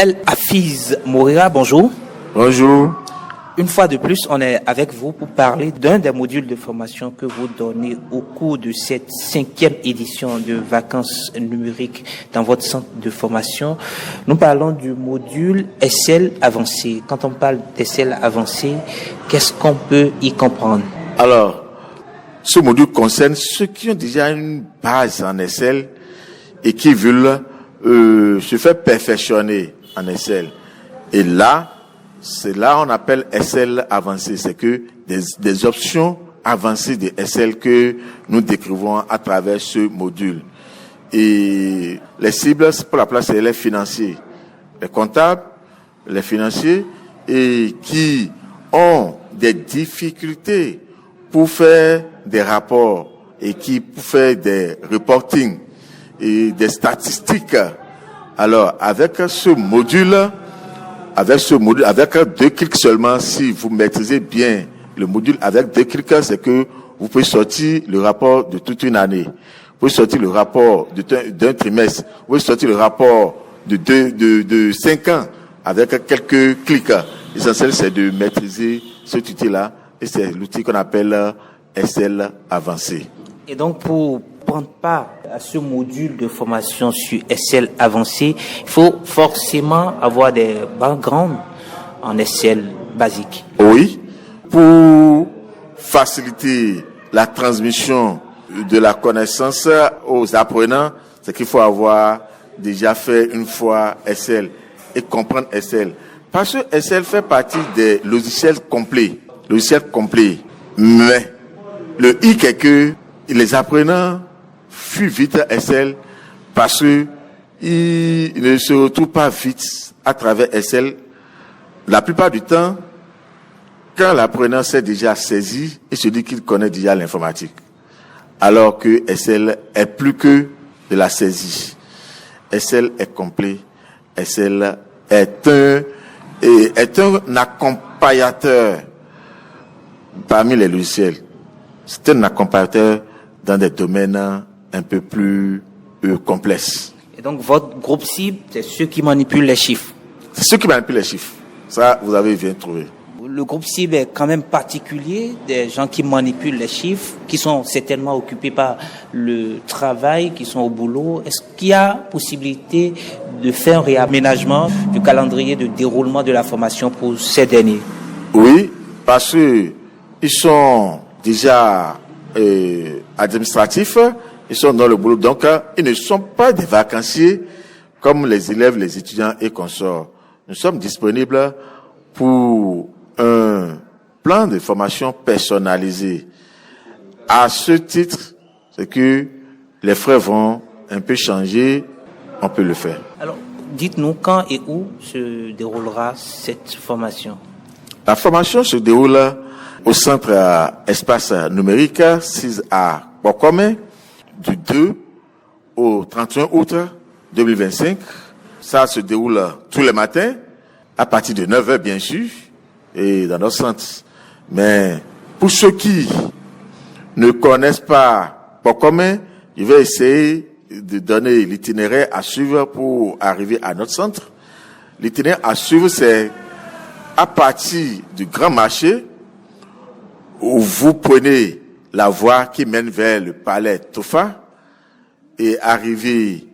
El Hafiz Moreira, bonjour. Bonjour. Une fois de plus, on est avec vous pour parler d'un des modules de formation que vous donnez au cours de cette 5e édition de vacances numériques dans votre centre de formation. Nous parlons du module SL avancé. Quand on parle d'SL avancé, qu'est-ce qu'on peut y comprendre? Alors, ce module concerne ceux qui ont déjà une base en SL et qui veulent se faire perfectionner en SL. Et là, c'est là on appelle SL avancé. C'est que des options avancées de SL que nous décrivons à travers ce module. Et les cibles, pour la place, c'est les financiers, les comptables, les financiers, et qui ont des difficultés pour faire des rapports et qui pour faire des reporting et des statistiques. Alors, avec ce module, avec 2 clics seulement, si vous maîtrisez bien le module avec 2 clics, c'est que vous pouvez sortir le rapport de toute une année. Vous pouvez sortir le rapport d'un trimestre. Vous pouvez sortir le rapport de 5 ans avec quelques clics. L'essentiel, c'est de maîtriser cet outil-là et c'est l'outil qu'on appelle SL avancé. Et donc, pour prendre part à ce module de formation sur SL avancé, il faut forcément avoir des backgrounds en SL basique. Oui, pour faciliter la transmission de la connaissance aux apprenants, c'est qu'il faut avoir déjà fait une fois SL et comprendre SL. Parce que SL fait partie des logiciels complets. Mais le hic est que les apprenants fuient vite SL parce que ils ne se retrouvent pas vite à travers SL. La plupart du temps, quand l'apprenant s'est déjà saisi, il se dit qu'il connaît déjà l'informatique. Alors que SL est plus que de la saisie. SL est complet. SL est un accompagnateur parmi les logiciels. C'est un accompagnateur dans des domaines un peu plus complexes. Et donc, votre groupe cible, c'est ceux qui manipulent les chiffres. C'est ceux qui manipulent les chiffres. Ça, vous avez bien trouvé. Le groupe cible est quand même particulier, des gens qui manipulent les chiffres, qui sont certainement occupés par le travail, qui sont au boulot. Est-ce qu'il y a possibilité de faire un réaménagement du calendrier de déroulement de la formation pour ces derniers? Oui, parce que ils sont déjà administratifs, ils sont dans le boulot, donc ils ne sont pas des vacanciers comme les élèves, les étudiants et consorts. Nous sommes disponibles pour un plan de formation personnalisé. À ce titre, c'est que les frais vont un peu changer, on peut le faire. Alors, dites-nous quand et où se déroulera cette formation? La formation se déroule au centre espace numérique 6 à Bokome du 2 au 31 août 2025. Ça se déroule tous les matins à partir de 9h bien sûr et dans notre centre. Mais pour ceux qui ne connaissent pas Bokome, je vais essayer de donner l'itinéraire à suivre pour arriver à notre centre. L'itinéraire à suivre, c'est à partir du Grand Marché, où vous prenez la voie qui mène vers le palais Tofa et arrivez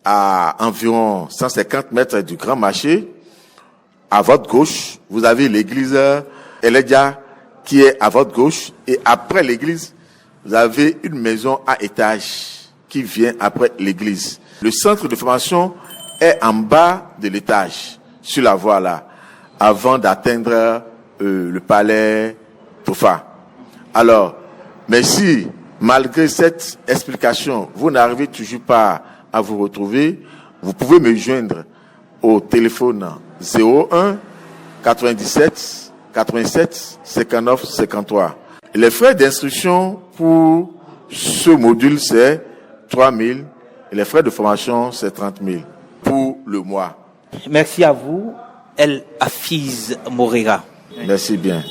à environ 150 mètres du Grand Marché. À votre gauche, vous avez l'église Eledia qui est à votre gauche. Et après l'église, vous avez une maison à étage qui vient après l'église. Le centre de formation est en bas de l'étage, sur la voie là, avant d'atteindre le palais Tofa. Alors, mais si, malgré cette explication, vous n'arrivez toujours pas à vous retrouver, vous pouvez me joindre au téléphone 01 97 87 59 53. Et les frais d'instruction pour ce module, c'est 3 000 et les frais de formation, c'est 30 000 pour le mois. Merci à vous, El Hafiz Moreira. Merci bien.